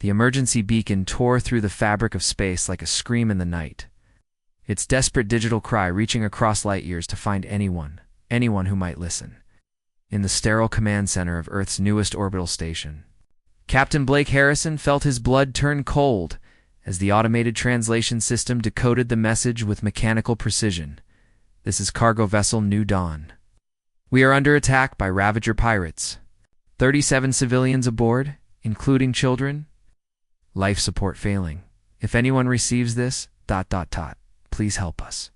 The emergency beacon tore through the fabric of space like a scream in the night, its desperate digital cry reaching across light years to find anyone who might listen. In the sterile command center of Earth's newest orbital station, Captain Blake Harrison felt his blood turn cold as the automated translation system decoded the message with mechanical precision. This is cargo vessel New Dawn. We are under attack by Ravager pirates. 37 civilians aboard, including children. Life support failing. If anyone receives this, ... please help us.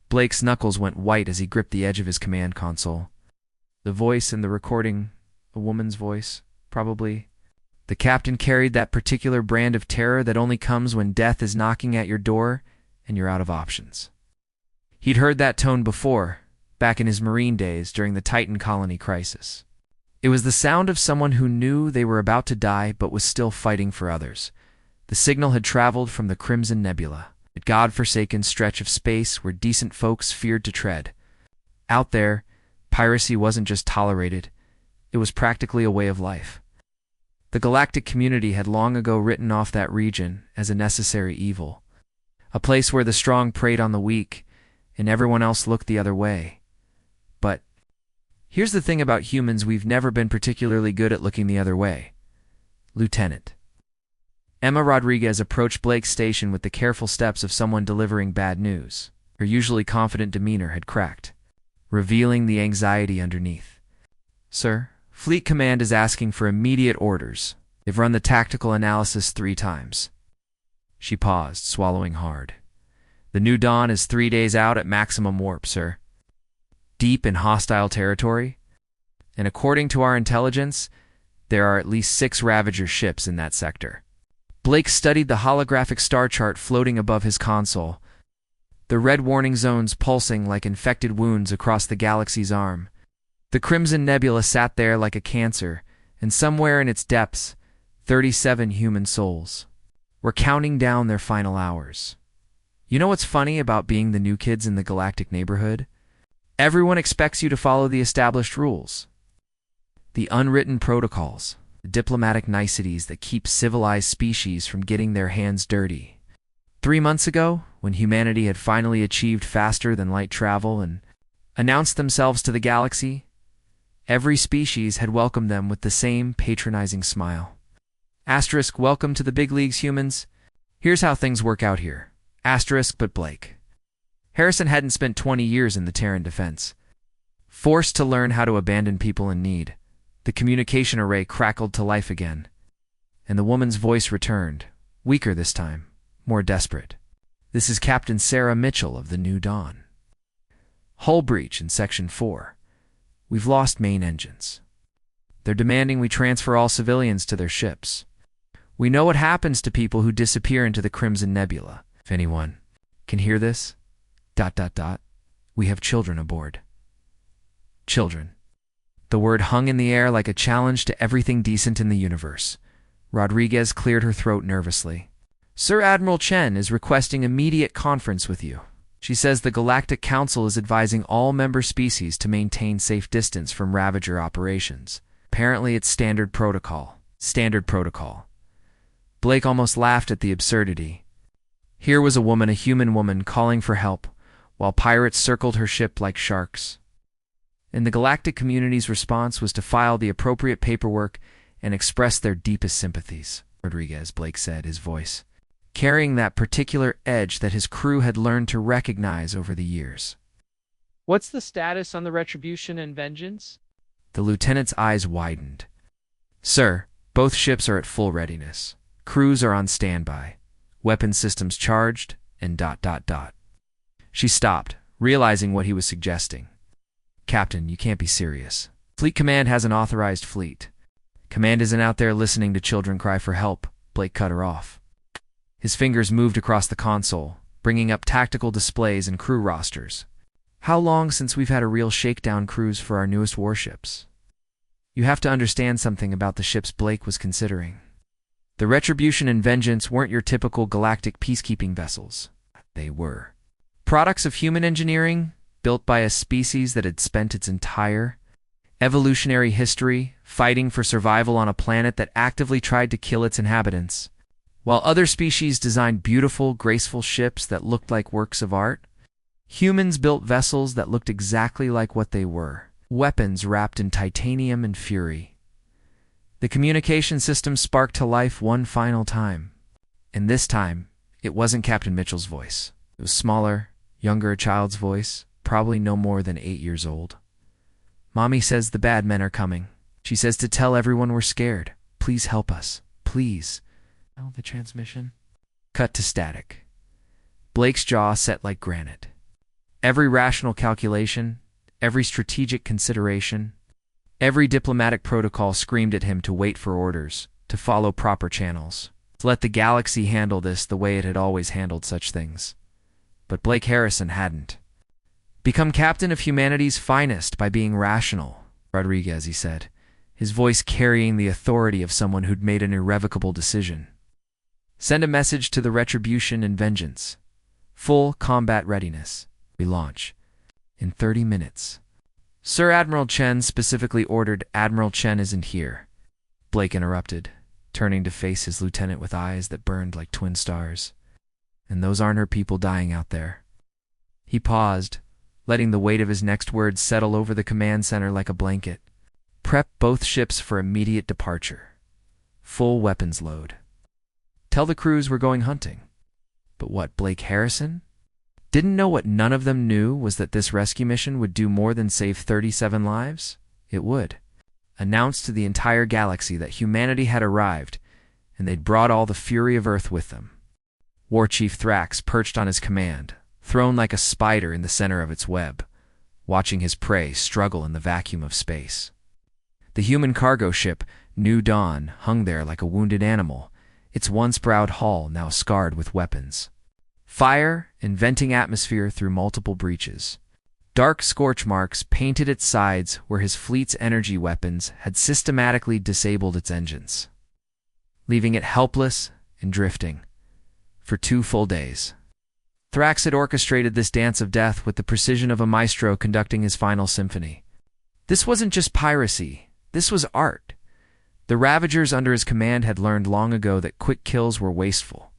Blake's knuckles went white as he gripped the edge of his command console. The voice in the recording, a woman's voice, probably. The captain carried that particular brand of terror that only comes when death is knocking at your door and you're out of options. He'd heard that tone before, back in his Marine days during the Titan colony crisis. It was the sound of someone who knew they were about to die but was still fighting for others. The signal had traveled from the Crimson Nebula, a god-forsaken stretch of space where decent folks feared to tread. Out there, piracy wasn't just tolerated, it was practically a way of life. The galactic community had long ago written off that region as a necessary evil, a place where the strong preyed on the weak and everyone else looked the other way. But here's the thing about humans: we've never been particularly good at looking the other way. Lieutenant Emma Rodriguez approached Blake's station with the careful steps of someone delivering bad news. Her usually confident demeanor had cracked, revealing the anxiety underneath. "Sir, Fleet Command is asking for immediate orders. They've run the tactical analysis 3 times. She paused, swallowing hard. "The New Dawn is 3 days out at maximum warp, sir. Deep in hostile territory. And according to our intelligence, there are at least 6 Ravager ships in that sector." Blake studied the holographic star chart floating above his console, the red warning zones pulsing like infected wounds across the galaxy's arm. The Crimson Nebula sat there like a cancer, and somewhere in its depths, 37 human souls were counting down their final hours. You know what's funny about being the new kids in the galactic neighborhood? Everyone expects you to follow the established rules, the unwritten protocols, the diplomatic niceties that keep civilized species from getting their hands dirty. 3 months ago, when humanity had finally achieved faster than light travel and announced themselves to the galaxy, every species had welcomed them with the same patronizing smile. Asterisk, welcome to the big leagues, humans. Here's how things work out here. Asterisk, but Blake Harrison hadn't spent 20 years in the Terran defense. Forced to learn how to abandon people in need, the communication array crackled to life again, and the woman's voice returned, weaker this time, more desperate. "This is Captain Sarah Mitchell of the New Dawn. Hull breach in Section 4. We've lost main engines. They're demanding we transfer all civilians to their ships. We know what happens to people who disappear into the Crimson Nebula. If anyone can hear this, ... we have children aboard." Children. The word hung in the air like a challenge to everything decent in the universe. Rodriguez cleared her throat nervously. "Sir Admiral Chen is requesting immediate conference with you. She says the Galactic Council is advising all member species to maintain safe distance from Ravager operations. Apparently it's standard protocol." Standard protocol. Blake almost laughed at the absurdity. Here was a woman, a human woman, calling for help, while pirates circled her ship like sharks. And the galactic community's response was to file the appropriate paperwork and express their deepest sympathies. "Rodriguez," Blake said, his voice carrying that particular edge that his crew had learned to recognize over the years. "What's the status on the Retribution and Vengeance?" The lieutenant's eyes widened. "Sir, both ships are at full readiness. Crews are on standby. Weapon systems charged, and ... She stopped, realizing what he was suggesting. "Captain, you can't be serious. Fleet Command has an authorized fleet. Command isn't out there listening to children cry for help." Blake cut her off. His fingers moved across the console, bringing up tactical displays and crew rosters. "How long since we've had a real shakedown cruise for our newest warships? You have to understand something about the ships Blake was considering. The Retribution and Vengeance weren't your typical galactic peacekeeping vessels. They were products of human engineering, built by a species that had spent its entire evolutionary history, fighting for survival on a planet that actively tried to kill its inhabitants. While other species designed beautiful, graceful ships that looked like works of art, humans built vessels that looked exactly like what they were, weapons wrapped in titanium and fury. The communication system sparked to life one final time. And this time, it wasn't Captain Mitchell's voice. It was smaller, younger, a child's voice, probably no more than 8 years old. Mommy says the bad men are coming. She says to tell everyone we're scared. Please help us. Please. Oh, the transmission. Cut to static. Blake's jaw set like granite. Every rational calculation, every strategic consideration, every diplomatic protocol screamed at him to wait for orders, to follow proper channels, to let the galaxy handle this the way it had always handled such things. But Blake Harrison hadn't. Become captain of humanity's finest by being rational, Rodriguez, he said, his voice carrying the authority of someone who'd made an irrevocable decision. Send a message to the Retribution and Vengeance. Full combat readiness. We launch. In 30 minutes. Sir Admiral Chen specifically ordered. Admiral Chen isn't here. Blake interrupted, turning to face his lieutenant with eyes that burned like twin stars. And those aren't her people dying out there. He paused, letting the weight of his next words settle over the command center like a blanket. Prep both ships for immediate departure. Full weapons load. Tell the crews we're going hunting. But what, Blake Harrison? Didn't know what none of them knew was that this rescue mission would do more than save 37 lives? It would. Announced to the entire galaxy that humanity had arrived, and they'd brought all the fury of Earth with them. War Chief Thrax perched on his command, thrown like a spider in the center of its web, watching his prey struggle in the vacuum of space. The human cargo ship, New Dawn, hung there like a wounded animal, its once proud hull now scarred with weapons. Fire and venting atmosphere through multiple breaches. Dark scorch marks painted its sides where his fleet's energy weapons had systematically disabled its engines, leaving it helpless and drifting for 2 full days. Thrax had orchestrated this dance of death with the precision of a maestro conducting his final symphony. This wasn't just piracy, this was art. The Ravagers under his command had learned long ago that quick kills were wasteful.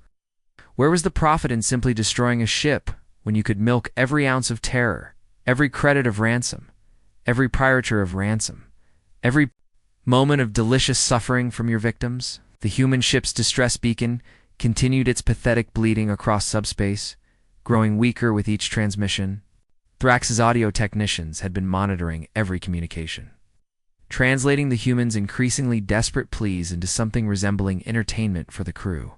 Where was the profit in simply destroying a ship when you could milk every ounce of terror, every credit of ransom, every priority of ransom, every moment of delicious suffering from your victims? The human ship's distress beacon continued its pathetic bleeding across subspace, growing weaker with each transmission. Thrax's audio technicians had been monitoring every communication, translating the humans' increasingly desperate pleas into something resembling entertainment for the crew.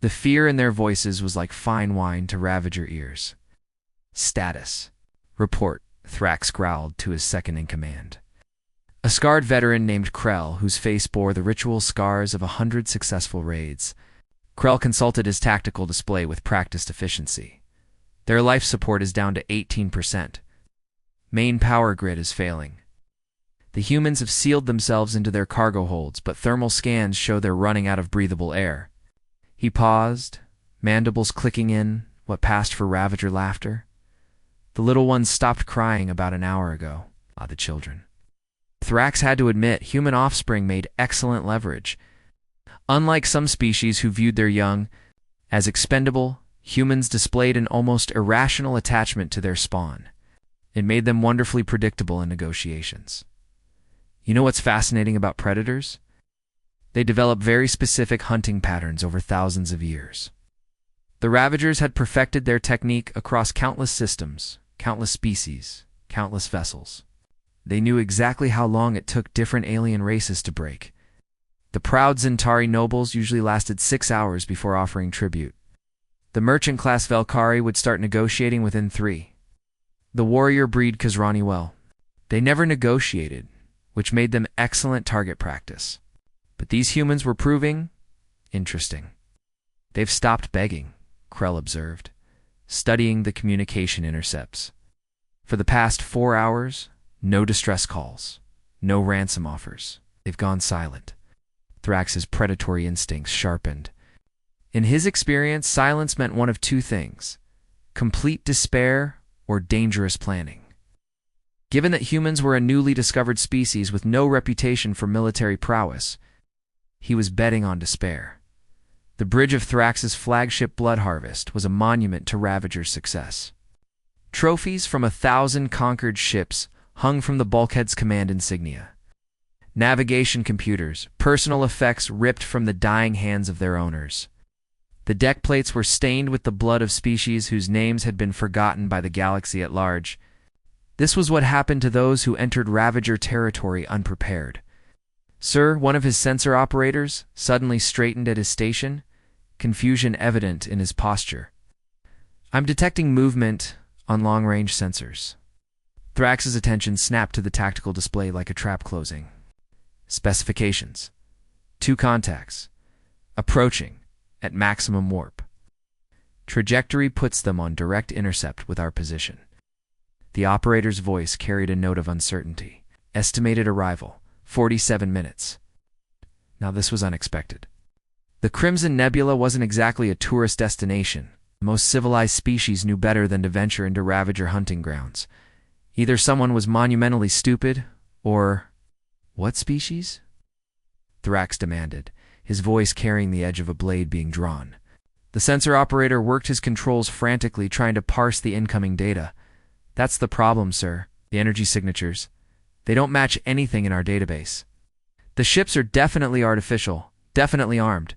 The fear in their voices was like fine wine to Ravager ears. Status. Report, Thrax growled to his second-in-command. A scarred veteran named Krell, whose face bore the ritual scars of 100 successful raids. Krell consulted his tactical display with practiced efficiency. Their life support is down to 18%. Main power grid is failing. The humans have sealed themselves into their cargo holds, but thermal scans show they're running out of breathable air. He paused, mandibles clicking in what passed for Ravager laughter. The little ones stopped crying about an hour ago. Ah, the children. Thrax had to admit human offspring made excellent leverage. Unlike some species who viewed their young as expendable, humans displayed an almost irrational attachment to their spawn. It made them wonderfully predictable in negotiations. You know what's fascinating about predators? They develop very specific hunting patterns over thousands of years. The Ravagers had perfected their technique across countless systems, countless species, countless vessels. They knew exactly how long it took different alien races to break. The proud Zentari nobles usually lasted 6 hours before offering tribute. The merchant-class Velkari would start negotiating within 3. The warrior breed Khazrani well. They never negotiated, which made them excellent target practice. But these humans were proving interesting. They've stopped begging, Krell observed, studying the communication intercepts. For the past 4 hours, no distress calls, no ransom offers. They've gone silent. Thrax's predatory instincts sharpened. In his experience, silence meant one of 2 things: complete despair or dangerous planning. Given that humans were a newly discovered species with no reputation for military prowess, he was betting on despair. The bridge of Thrax's flagship Blood Harvest was a monument to Ravager's success. Trophies from 1,000 conquered ships hung from the bulkhead's command insignia. Navigation computers, personal effects ripped from the dying hands of their owners. The deck plates were stained with the blood of species whose names had been forgotten by the galaxy at large. This was what happened to those who entered Ravager territory unprepared. Sir, one of his sensor operators, suddenly straightened at his station, confusion evident in his posture. I'm detecting movement on long-range sensors. Thrax's attention snapped to the tactical display like a trap closing. Specifications. 2 contacts. Approaching at maximum warp. Trajectory puts them on direct intercept with our position. The operator's voice carried a note of uncertainty. Estimated arrival, 47 minutes. Now this was unexpected. The Crimson Nebula wasn't exactly a tourist destination. Most civilized species knew better than to venture into Ravager hunting grounds. Either someone was monumentally stupid, or... What species? Thrax demanded, his voice carrying the edge of a blade being drawn. The sensor operator worked his controls frantically, trying to parse the incoming data. That's the problem, sir. The energy signatures. They don't match anything in our database. The ships are definitely artificial, definitely armed,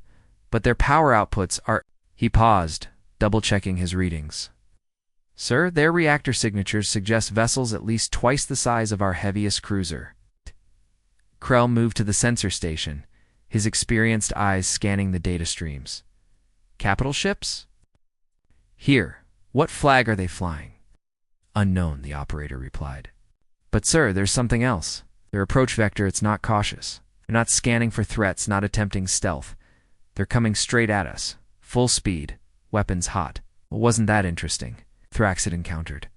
but their power outputs are... He paused, double-checking his readings. Sir, their reactor signatures suggest vessels at least twice the size of our heaviest cruiser. Krell moved to the sensor station, his experienced eyes scanning the data streams. Capital ships? Here. What flag are they flying? Unknown, the operator replied. But sir, there's something else. Their approach vector, it's not cautious. They're not scanning for threats, not attempting stealth. They're coming straight at us. Full speed. Weapons hot. Well, wasn't that interesting? Thrax had encountered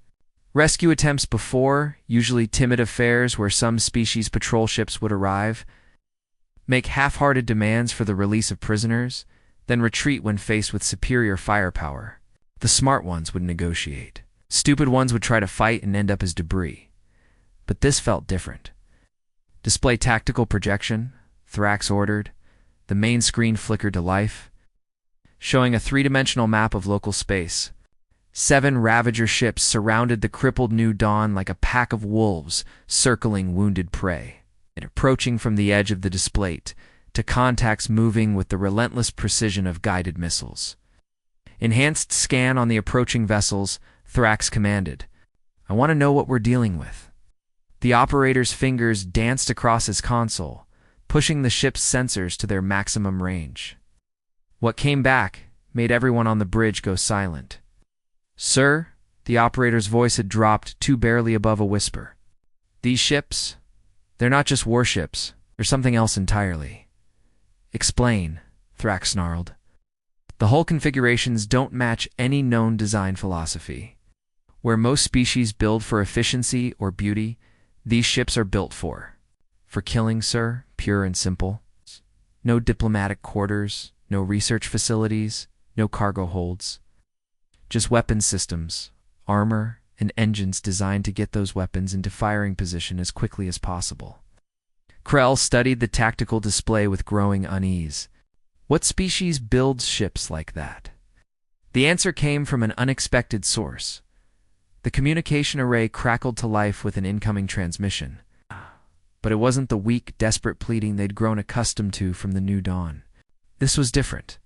rescue attempts before, usually timid affairs where some species patrol ships would arrive, make half-hearted demands for the release of prisoners, then retreat when faced with superior firepower. The smart ones would negotiate. Stupid ones would try to fight and end up as debris. But this felt different. Display tactical projection, Thrax ordered. The main screen flickered to life, showing a 3-dimensional map of local space. 7 Ravager ships surrounded the crippled New Dawn like a pack of wolves circling wounded prey, and approaching from the edge of the display to contacts moving with the relentless precision of guided missiles. Enhanced scan on the approaching vessels, Thrax commanded. I want to know what we're dealing with. The operator's fingers danced across his console, pushing the ship's sensors to their maximum range. What came back made everyone on the bridge go silent. Sir, the operator's voice had dropped too barely above a whisper. These ships, they're not just warships. They're something else entirely. Explain, Thrax snarled. The hull configurations don't match any known design philosophy. Where most species build for efficiency or beauty, these ships are built for killing, sir, pure and simple. No diplomatic quarters, no research facilities, no cargo holds. Just weapons systems, armor, and engines designed to get those weapons into firing position as quickly as possible. Krell studied the tactical display with growing unease. What species builds ships like that? The answer came from an unexpected source. The communication array crackled to life with an incoming transmission. But it wasn't the weak, desperate pleading they'd grown accustomed to from the New Dawn. This was different.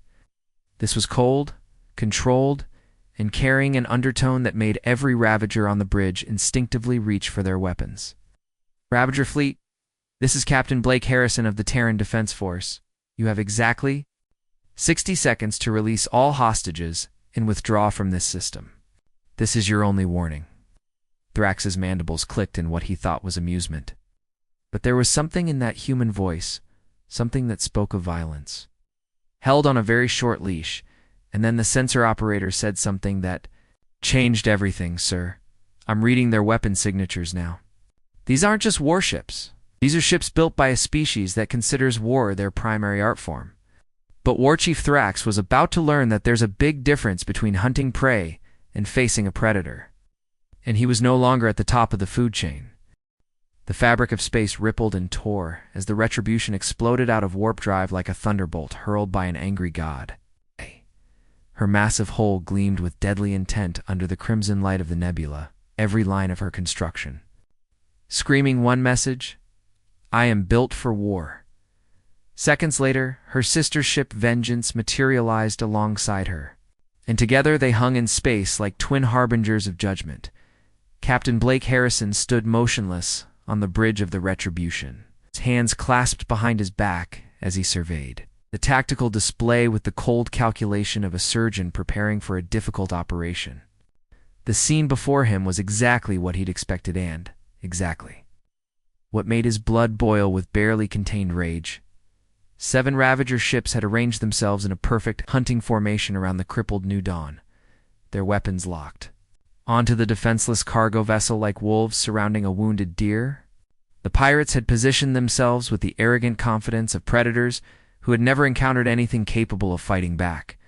This was cold, controlled, and carrying an undertone that made every Ravager on the bridge instinctively reach for their weapons. Ravager Fleet, this is Captain Blake Harrison of the Terran Defense Force. You have exactly 60 seconds to release all hostages and withdraw from this system. This is your only warning. Thrax's mandibles clicked in what he thought was amusement. But there was something in that human voice, something that spoke of violence. Held on a very short leash, and then the sensor operator said something that changed everything, sir. I'm reading their weapon signatures now. These aren't just warships. These are ships built by a species that considers war their primary art form. But War Chief Thrax was about to learn that there's a big difference between hunting prey and facing a predator. And he was no longer at the top of the food chain. The fabric of space rippled and tore as the retribution exploded out of warp drive like a thunderbolt hurled by an angry god. Her massive hull gleamed with deadly intent under the crimson light of the nebula, every line of her construction. Screaming one message, "I am built for war." Seconds later, her sister ship Vengeance materialized alongside her, and together they hung in space like twin harbingers of judgment. Captain Blake Harrison stood motionless on the bridge of the Retribution, his hands clasped behind his back as he surveyed the tactical display with the cold calculation of a surgeon preparing for a difficult operation. The scene before him was exactly what he'd expected and, exactly, what made his blood boil with barely contained rage. 7 Ravager ships had arranged themselves in a perfect hunting formation around the crippled New Dawn, their weapons locked. Onto the defenseless cargo vessel like wolves surrounding a wounded deer, the pirates had positioned themselves with the arrogant confidence of predators who had never encountered anything capable of fighting back.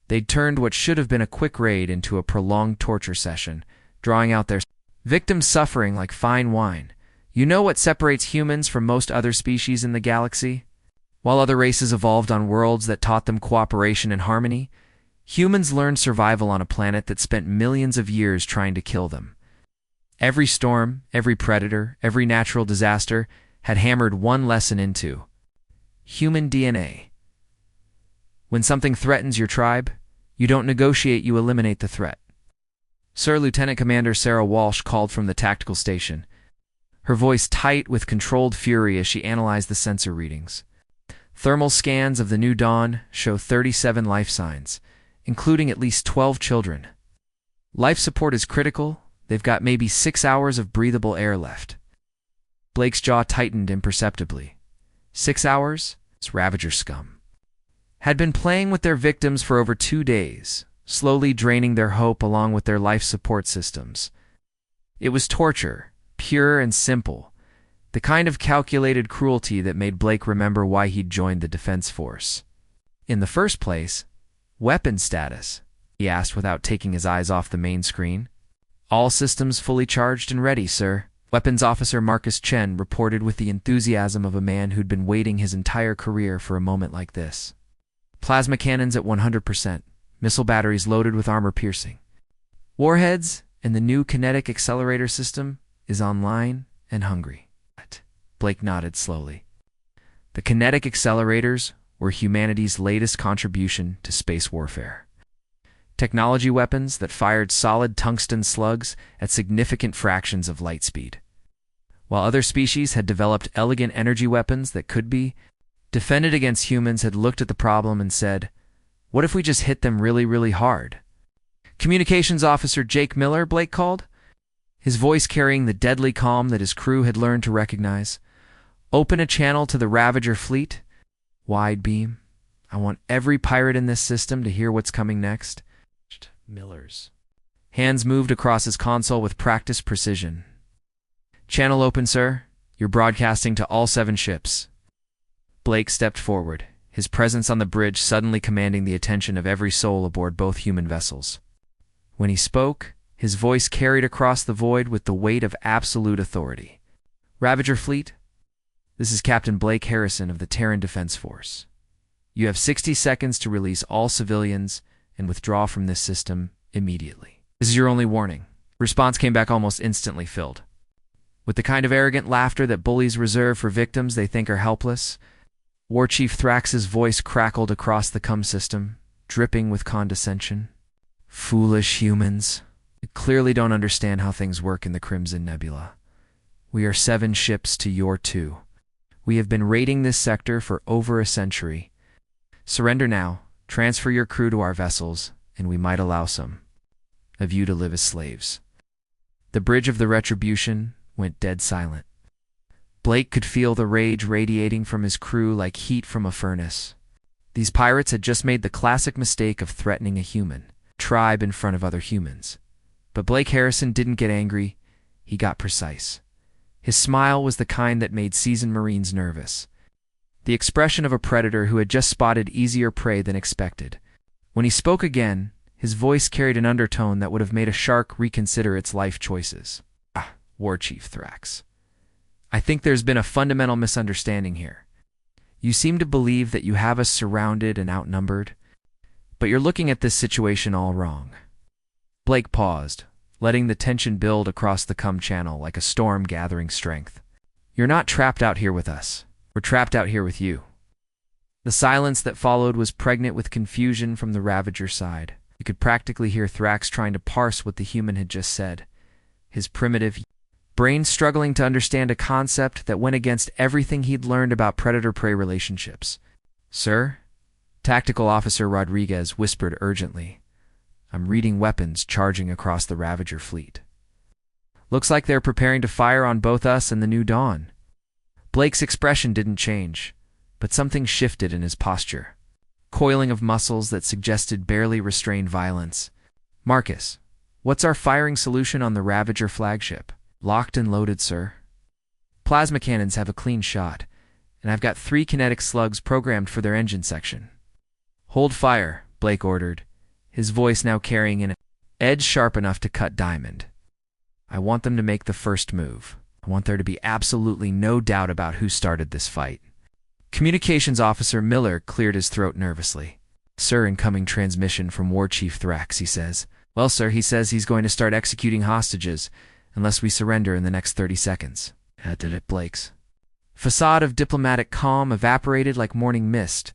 They'd turned what should have been a quick raid into a prolonged torture session, drawing out their victims suffering like fine wine. You know what separates humans from most other species in the galaxy? While other races evolved on worlds that taught them cooperation and harmony, humans learned survival on a planet that spent millions of years trying to kill them. Every storm, every predator, every natural disaster had hammered one lesson into human DNA. When something threatens your tribe, you don't negotiate, you eliminate the threat. Sir Lieutenant Commander Sarah Walsh called from the tactical station, her voice tight with controlled fury as she analyzed the sensor readings. Thermal scans of the New Dawn show 37 life signs, including at least 12 children. Life support is critical. They've got maybe 6 hours of breathable air left. Blake's jaw tightened imperceptibly. 6 hours? It's Ravager scum. Had been playing with their victims for over 2 days, slowly draining their hope along with their life support systems. It was torture, pure and simple, the kind of calculated cruelty that made Blake remember why he'd joined the Defense Force. In the first place, weapon status, he asked without taking his eyes off the main screen. All systems fully charged and ready, sir. Weapons Officer Marcus Chen reported with the enthusiasm of a man who'd been waiting his entire career for a moment like this. Plasma cannons at 100%, missile batteries loaded with armor-piercing. Warheads and the new kinetic accelerator system is online and hungry. Blake nodded slowly. The kinetic accelerators were humanity's latest contribution to space warfare. Technology weapons that fired solid tungsten slugs at significant fractions of light speed. While other species had developed elegant energy weapons that could be defended against humans, had looked at the problem and said, what if we just hit them really, really hard? Communications Officer Jake Miller, Blake called, his voice carrying the deadly calm that his crew had learned to recognize. Open a channel to the Ravager fleet. Wide beam. I want every pirate in this system to hear what's coming next. Miller's hands moved across his console with practiced precision. Channel open, sir. You're broadcasting to all 7 ships. Blake stepped forward, his presence on the bridge suddenly commanding the attention of every soul aboard both human vessels. When he spoke, his voice carried across the void with the weight of absolute authority. Ravager fleet, this is Captain Blake Harrison of the Terran Defense Force. You have 60 seconds to release all civilians and withdraw from this system immediately. This is your only warning. Response came back almost instantly, filled with the kind of arrogant laughter that bullies reserve for victims they think are helpless. War Chief Thrax's voice crackled across the comm system, dripping with condescension. Foolish humans. You clearly don't understand how things work in the Crimson Nebula. We are 7 ships to your 2. We have been raiding this sector for over a century. Surrender now. Transfer your crew to our vessels, and we might allow some of you to live as slaves. The bridge of the Retribution went dead silent. Blake could feel the rage radiating from his crew like heat from a furnace. These pirates had just made the classic mistake of threatening a human tribe in front of other humans. But Blake Harrison didn't get angry, he got precise. His smile was the kind that made seasoned Marines nervous. The expression of a predator who had just spotted easier prey than expected. When he spoke again, his voice carried an undertone that would have made a shark reconsider its life choices. War Chief Thrax. I think there's been a fundamental misunderstanding here. You seem to believe that you have us surrounded and outnumbered, but you're looking at this situation all wrong." Blake paused, letting the tension build across the channel like a storm gathering strength. "You're not trapped out here with us. We're trapped out here with you." The silence that followed was pregnant with confusion from the Ravager side. You could practically hear Thrax trying to parse what the human had just said, his primitive brain struggling to understand a concept that went against everything he'd learned about predator-prey relationships. "Sir?" Tactical Officer Rodriguez whispered urgently. "I'm reading weapons charging across the Ravager fleet. Looks like they're preparing to fire on both us and the New Dawn." Blake's expression didn't change, but something shifted in his posture. Coiling of muscles that suggested barely restrained violence. "Marcus, what's our firing solution on the Ravager flagship?" "Locked and loaded, sir. Plasma cannons have a clean shot, and I've got 3 kinetic slugs programmed for their engine section." "Hold fire," Blake ordered, his voice now carrying an edge sharp enough to cut diamond. "I want them to make the first move. I want there to be absolutely no doubt about who started this fight." Communications Officer Miller cleared his throat nervously. "Sir, incoming transmission from War Chief Thrax," he says. "Well, sir, he says he's going to start executing hostages unless we surrender in the next 30 seconds. Did it, Blake's facade of diplomatic calm evaporated like morning mist,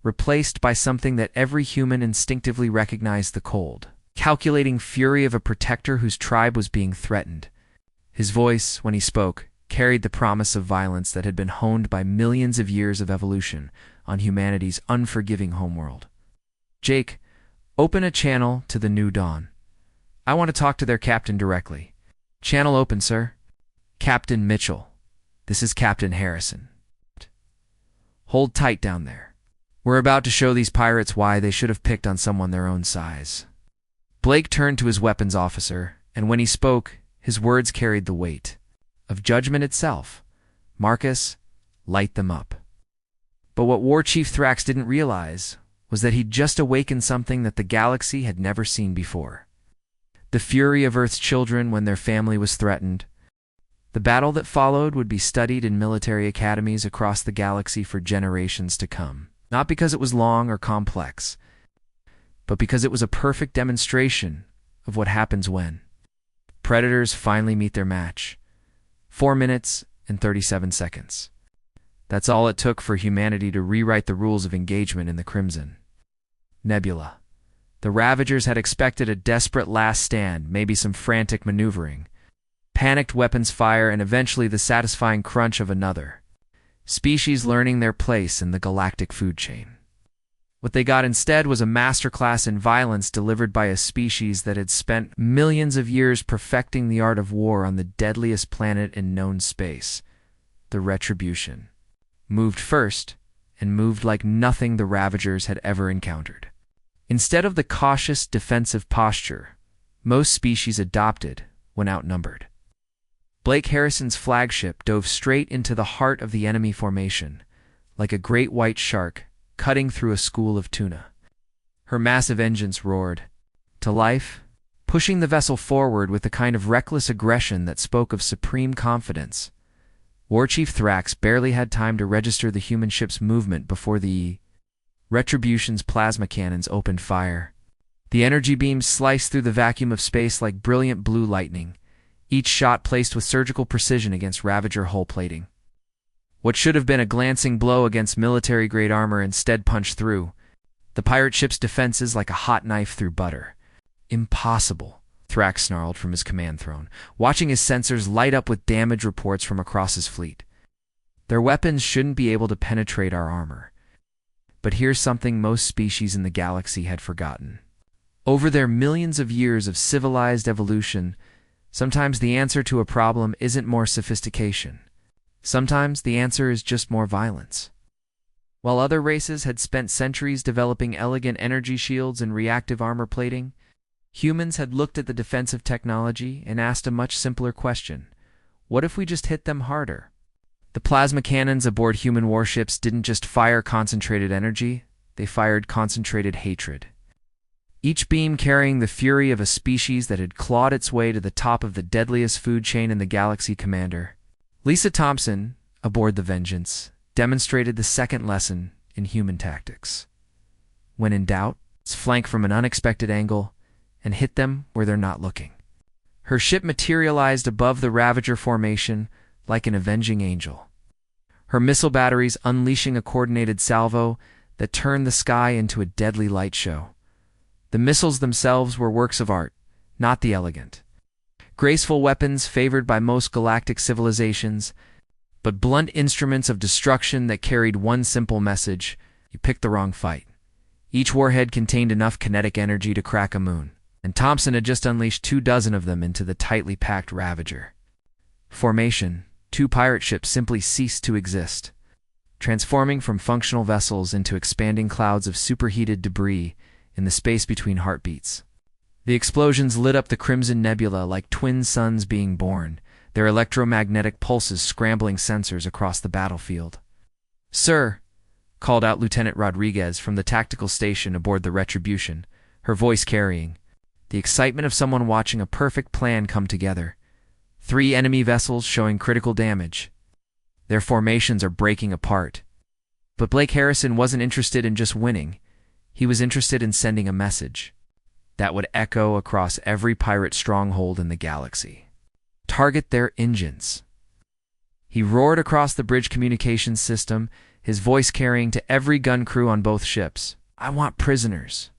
replaced by something that every human instinctively recognized: the cold, calculating fury of a protector whose tribe was being threatened. His voice, when he spoke, carried the promise of violence that had been honed by millions of years of evolution on humanity's unforgiving homeworld. "Jake, open a channel to the New Dawn. I want to talk to their captain directly." "Channel open, sir." "Captain Mitchell, this is Captain Harrison. Hold tight down there. We're about to show these pirates why they should have picked on someone their own size." Blake turned to his weapons officer, and when he spoke, his words carried the weight of judgment itself. "Marcus, light them up." But what War Chief Thrax didn't realize was that he'd just awakened something that the galaxy had never seen before. The fury of Earth's children when their family was threatened. The battle that followed would be studied in military academies across the galaxy for generations to come. Not because it was long or complex, but because it was a perfect demonstration of what happens when predators finally meet their match. 4 minutes and 37 seconds. That's all it took for humanity to rewrite the rules of engagement in the Crimson Nebula. The Ravagers had expected a desperate last stand, maybe some frantic maneuvering, panicked weapons fire, and eventually the satisfying crunch of another species learning their place in the galactic food chain. What they got instead was a masterclass in violence delivered by a species that had spent millions of years perfecting the art of war on the deadliest planet in known space. The Retribution moved first, and moved like nothing the Ravagers had ever encountered. Instead of the cautious, defensive posture most species adopted when outnumbered, Blake Harrison's flagship dove straight into the heart of the enemy formation, like a great white shark cutting through a school of tuna. Her massive engines roared to life, pushing the vessel forward with a kind of reckless aggression that spoke of supreme confidence. War Chief Thrax barely had time to register the human ship's movement before the Retribution's plasma cannons opened fire. The energy beams sliced through the vacuum of space like brilliant blue lightning, each shot placed with surgical precision against Ravager hull plating. What should have been a glancing blow against military-grade armor instead punched through the pirate ship's defenses like a hot knife through butter. "Impossible," Thrax snarled from his command throne, watching his sensors light up with damage reports from across his fleet. "Their weapons shouldn't be able to penetrate our armor." But here's something most species in the galaxy had forgotten. Over their millions of years of civilized evolution, sometimes the answer to a problem isn't more sophistication. Sometimes the answer is just more violence. While other races had spent centuries developing elegant energy shields and reactive armor plating, humans had looked at the defensive technology and asked a much simpler question: what if we just hit them harder? The plasma cannons aboard human warships didn't just fire concentrated energy, they fired concentrated hatred. Each beam carrying the fury of a species that had clawed its way to the top of the deadliest food chain in the galaxy. Commander, Lisa Thompson, aboard the Vengeance, demonstrated the second lesson in human tactics. When in doubt, flank from an unexpected angle and hit them where they're not looking. Her ship materialized above the Ravager formation like an avenging angel, her missile batteries unleashing a coordinated salvo that turned the sky into a deadly light show. The missiles themselves were works of art, not the elegant, graceful weapons favored by most galactic civilizations, but blunt instruments of destruction that carried one simple message: you picked the wrong fight. Each warhead contained enough kinetic energy to crack a moon, and Thompson had just unleashed 24 of them into the tightly packed Ravager. Formation: 2 pirate ships simply ceased to exist, transforming from functional vessels into expanding clouds of superheated debris in the space between heartbeats. The explosions lit up the Crimson Nebula like twin suns being born, their electromagnetic pulses scrambling sensors across the battlefield. "Sir," called out Lieutenant Rodriguez from the tactical station aboard the Retribution, her voice carrying the excitement of someone watching a perfect plan come together. 3 enemy vessels showing critical damage. Their formations are breaking apart. But Blake Harrison wasn't interested in just winning. He was interested in sending a message that would echo across every pirate stronghold in the galaxy. Target their engines. He roared across the bridge communications system, his voice carrying to every gun crew on both ships. "I want prisoners.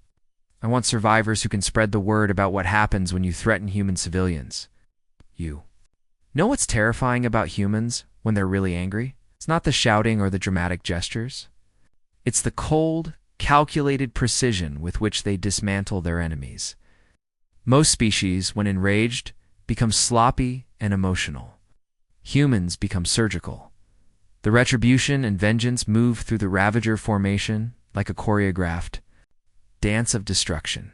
I want survivors who can spread the word about what happens when you threaten human civilians. You know what's terrifying about humans when they're really angry? It's not the shouting or the dramatic gestures. It's the cold, calculated precision with which they dismantle their enemies. Most species, when enraged, become sloppy and emotional. Humans become surgical. The Retribution and Vengeance move through the Ravager formation like a choreographed dance of destruction.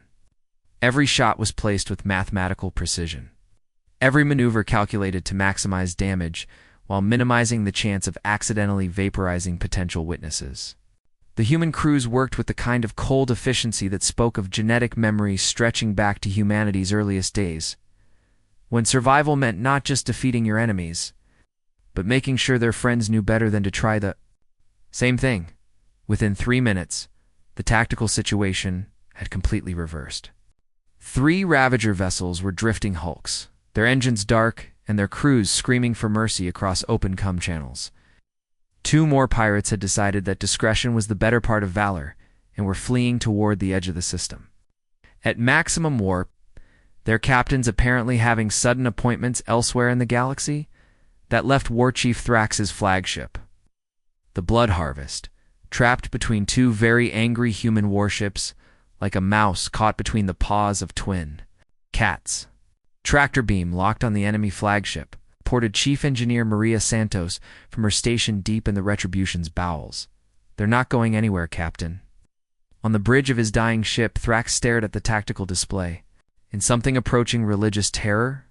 Every shot was placed with mathematical precision. Every maneuver calculated to maximize damage while minimizing the chance of accidentally vaporizing potential witnesses. The human crews worked with the kind of cold efficiency that spoke of genetic memory stretching back to humanity's earliest days, when survival meant not just defeating your enemies, but making sure their friends knew better than to try the same thing. Within 3 minutes, the tactical situation had completely reversed. 3 Ravager vessels were drifting hulks, their engines dark and their crews screaming for mercy across open com channels. 2 more pirates had decided that discretion was the better part of valor and were fleeing toward the edge of the system. At maximum warp, their captains apparently having sudden appointments elsewhere in the galaxy, that left War Chief Thrax's flagship, the Blood Harvest, trapped between 2 very angry human warships like a mouse caught between the paws of twin cats. Tractor beam locked on the enemy flagship, reported Chief Engineer Maria Santos from her station deep in the Retribution's bowels. "They're not going anywhere, Captain." On the bridge of his dying ship, Thrax stared at the tactical display. In something approaching religious terror,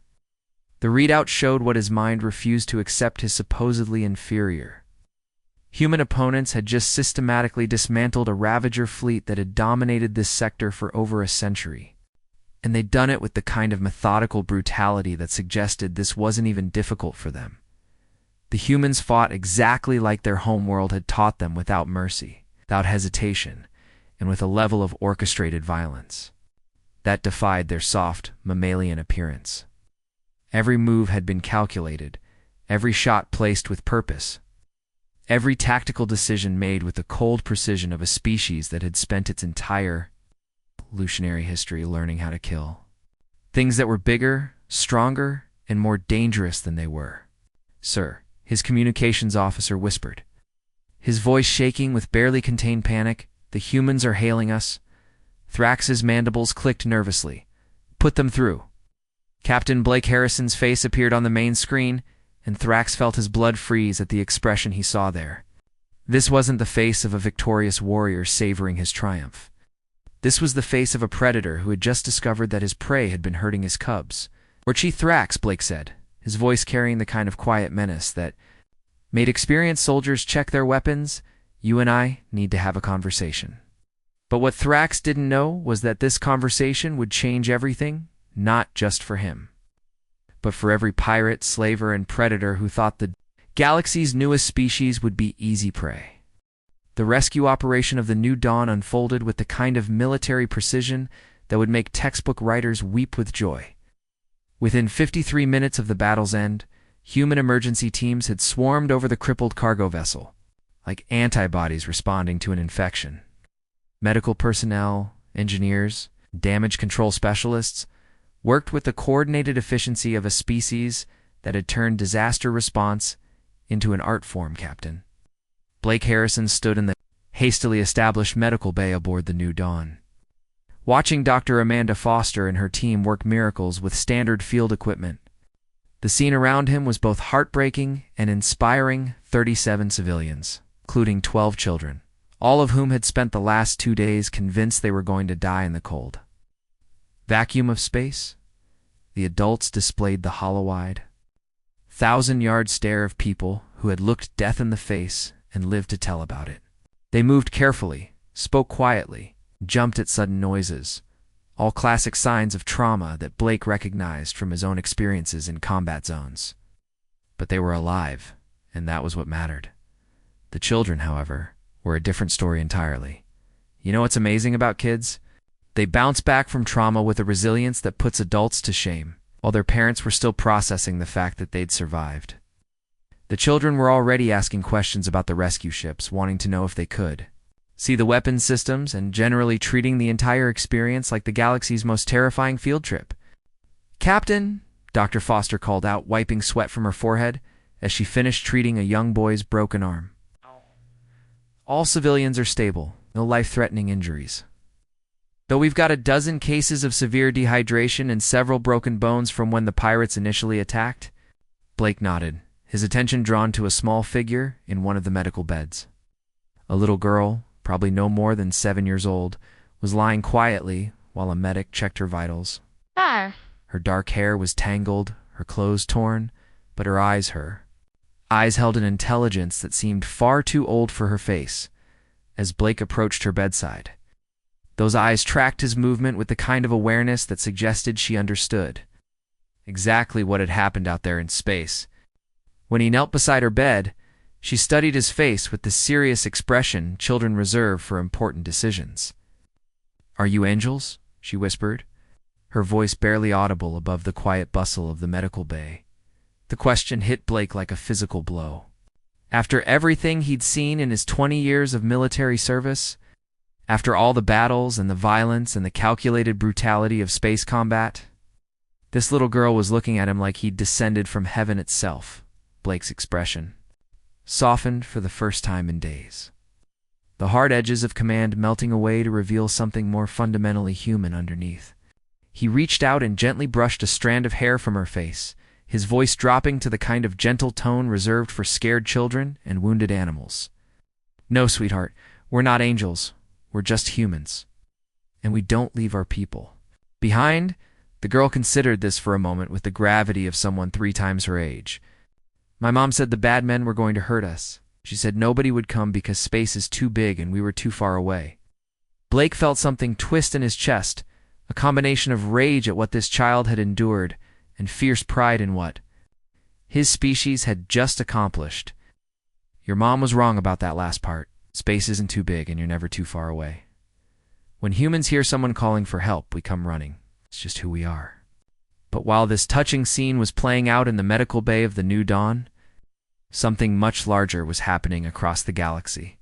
the readout showed what his mind refused to accept: his supposedly inferior human opponents had just systematically dismantled a Ravager fleet that had dominated this sector for over a century. And they'd done it with the kind of methodical brutality that suggested this wasn't even difficult for them. The humans fought exactly like their homeworld had taught them, without mercy, without hesitation, and with a level of orchestrated violence that defied their soft, mammalian appearance. Every move had been calculated, every shot placed with purpose, every tactical decision made with the cold precision of a species that had spent its entire evolutionary history learning how to kill things that were bigger, stronger, and more dangerous than they were. "Sir," his communications officer whispered, his voice shaking with barely contained panic, "the humans are hailing us." Thrax's mandibles clicked nervously. "Put them through." Captain Blake Harrison's face appeared on the main screen, and Thrax felt his blood freeze at the expression he saw there. This wasn't the face of a victorious warrior savoring his triumph. This was the face of a predator who had just discovered that his prey had been hurting his cubs. "Or Chief Thrax," Blake said, his voice carrying the kind of quiet menace that made experienced soldiers check their weapons, "you and I need to have a conversation." But what Thrax didn't know was that this conversation would change everything, not just for him, but for every pirate, slaver, and predator who thought the Galaxy's newest species would be easy prey. The rescue operation of the New Dawn unfolded with the kind of military precision that would make textbook writers weep with joy. Within 53 minutes of the battle's end, human emergency teams had swarmed over the crippled cargo vessel, like antibodies responding to an infection. Medical personnel, engineers, damage control specialists worked with the coordinated efficiency of a species that had turned disaster response into an art form, Captain. Blake Harrison stood in the hastily established medical bay aboard the New Dawn. Watching Dr. Amanda Foster and her team work miracles with standard field equipment, the scene around him was both heartbreaking and inspiring. 37 civilians, including 12 children, all of whom had spent the last 2 days convinced they were going to die in the cold. Vacuum of space? The adults displayed the hollow-eyed, 1,000-yard stare of people who had looked death in the face and lived to tell about it. They moved carefully, spoke quietly, jumped at sudden noises, all classic signs of trauma that Blake recognized from his own experiences in combat zones. But they were alive, and that was what mattered. The children, however, were a different story entirely. You know what's amazing about kids? They bounce back from trauma with a resilience that puts adults to shame, while their parents were still processing the fact that they'd survived. The children were already asking questions about the rescue ships, wanting to know if they could see the weapons systems, and generally treating the entire experience like the galaxy's most terrifying field trip. "Captain," Dr. Foster called out, wiping sweat from her forehead as she finished treating a young boy's broken arm. "All civilians are stable, no life-threatening injuries. Though we've got a dozen cases of severe dehydration and several broken bones from when the pirates initially attacked." Blake nodded, his attention drawn to a small figure in one of the medical beds. A little girl, probably no more than 7 years old, was lying quietly while a medic checked her vitals. Hi. Her dark hair was tangled, her clothes torn, but her eyes held an intelligence that seemed far too old for her face as Blake approached her bedside. Those eyes tracked his movement with the kind of awareness that suggested she understood exactly what had happened out there in space. When he knelt beside her bed, she studied his face with the serious expression children reserve for important decisions. "Are you angels?" she whispered, her voice barely audible above the quiet bustle of the medical bay. The question hit Blake like a physical blow. After everything he'd seen in his 20 years of military service, after all the battles and the violence and the calculated brutality of space combat, this little girl was looking at him like he'd descended from heaven itself. Blake's expression softened for the first time in days, the hard edges of command melting away to reveal something more fundamentally human underneath. He reached out and gently brushed a strand of hair from her face, his voice dropping to the kind of gentle tone reserved for scared children and wounded animals. "No, sweetheart, we're not angels. We're just humans. And we don't leave our people behind." The girl considered this for a moment with the gravity of someone 3 times her age. "My mom said the bad men were going to hurt us. She said nobody would come because space is too big and we were too far away." Blake felt something twist in his chest, a combination of rage at what this child had endured and fierce pride in what his species had just accomplished. "Your mom was wrong about that last part. Space isn't too big and you're never too far away. When humans hear someone calling for help, we come running. It's just who we are." But while this touching scene was playing out in the medical bay of the New Dawn, something much larger was happening across the galaxy.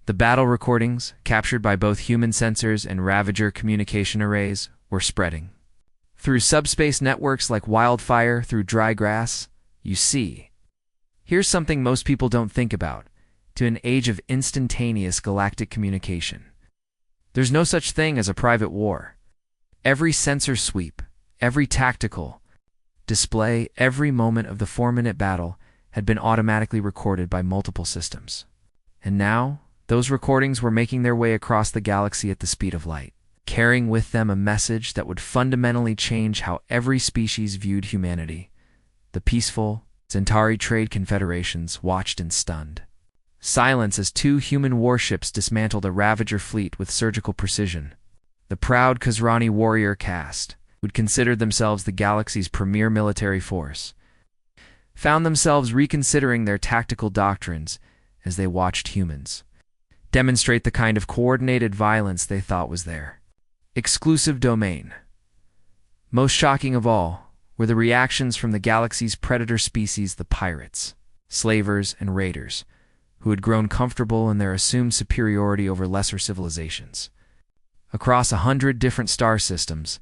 The battle recordings, captured by both human sensors and Ravager communication arrays, were spreading. Through subspace networks like wildfire through dry grass, you see. Here's something most people don't think about. To an age of instantaneous galactic communication, there's no such thing as a private war. Every sensor sweep, every tactical display, every moment of the 4-minute battle had been automatically recorded by multiple systems. And now, those recordings were making their way across the galaxy at the speed of light, carrying with them a message that would fundamentally change how every species viewed humanity. The peaceful Centauri trade confederations watched in stunned silence as 2 human warships dismantled a Ravager fleet with surgical precision. The proud Khazrani warrior caste would consider themselves the galaxy's premier military force, found themselves reconsidering their tactical doctrines as they watched humans demonstrate the kind of coordinated violence they thought was their exclusive domain. Most shocking of all were the reactions from the galaxy's predator species, the pirates, slavers, and raiders, who had grown comfortable in their assumed superiority over lesser civilizations. Across 100 different star systems,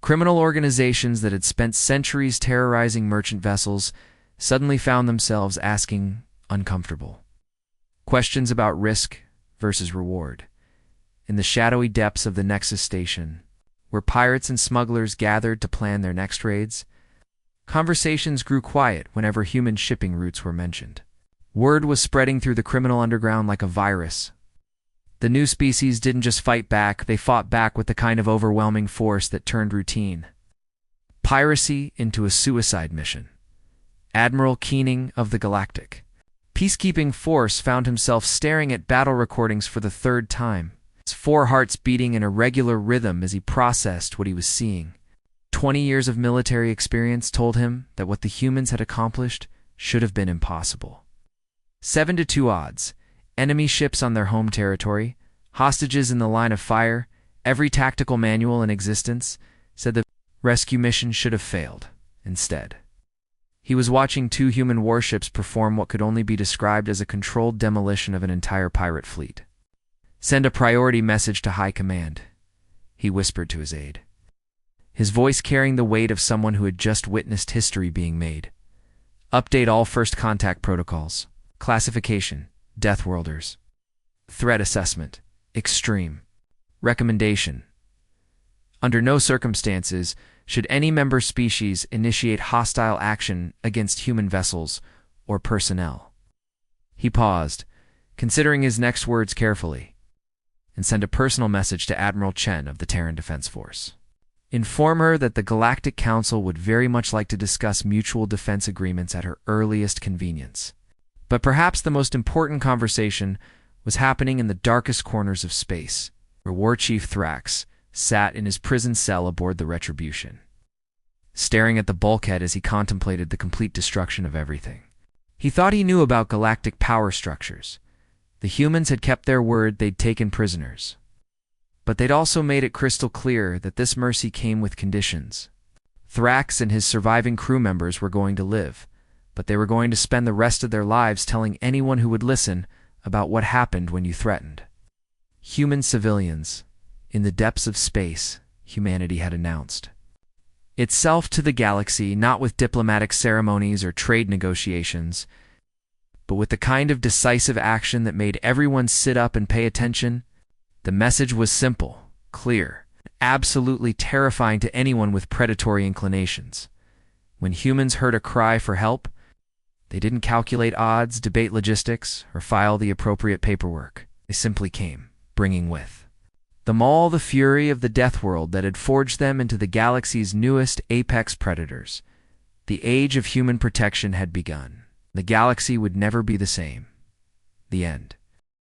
criminal organizations that had spent centuries terrorizing merchant vessels suddenly found themselves asking uncomfortable questions about risk versus reward. In the shadowy depths of the Nexus Station, where pirates and smugglers gathered to plan their next raids, conversations grew quiet whenever human shipping routes were mentioned. Word was spreading through the criminal underground like a virus. The new species didn't just fight back, they fought back with the kind of overwhelming force that turned routine piracy into a suicide mission. Admiral Keening of the Galactic Peacekeeping Force found himself staring at battle recordings for the third time, his 4 hearts beating in a regular rhythm as he processed what he was seeing. 20 years of military experience told him that what the humans had accomplished should have been impossible. 7-2 odds, enemy ships on their home territory, hostages in the line of fire, every tactical manual in existence said the rescue mission should have failed. Instead, he was watching 2 human warships perform what could only be described as a controlled demolition of an entire pirate fleet. "Send a priority message to High Command," he whispered to his aide, his voice carrying the weight of someone who had just witnessed history being made. "Update all first contact protocols. Classification: Deathworlders. Threat assessment: extreme. Recommendation: under no circumstances should any member species initiate hostile action against human vessels or personnel." He paused, considering his next words carefully, and sent a personal message to Admiral Chen of the Terran Defense Force. Inform her that the Galactic Council would very much like to discuss mutual defense agreements at her earliest convenience. But perhaps the most important conversation was happening in the darkest corners of space, where War Chief Thrax sat in his prison cell aboard the Retribution, staring at the bulkhead as he contemplated the complete destruction of everything. He thought he knew about galactic power structures. The humans had kept their word, they'd taken prisoners. But they'd also made it crystal clear that this mercy came with conditions. Thrax and his surviving crew members were going to live, but they were going to spend the rest of their lives telling anyone who would listen about what happened when you threatened human civilians. In the depths of space, humanity had announced itself to the galaxy, not with diplomatic ceremonies or trade negotiations, but with the kind of decisive action that made everyone sit up and pay attention. The message was simple, clear, absolutely terrifying to anyone with predatory inclinations. When humans heard a cry for help, they didn't calculate odds, debate logistics, or file the appropriate paperwork. They simply came, bringing with them all the fury of the death world that had forged them into the galaxy's newest apex predators. The age of human protection had begun. The galaxy would never be the same. The end.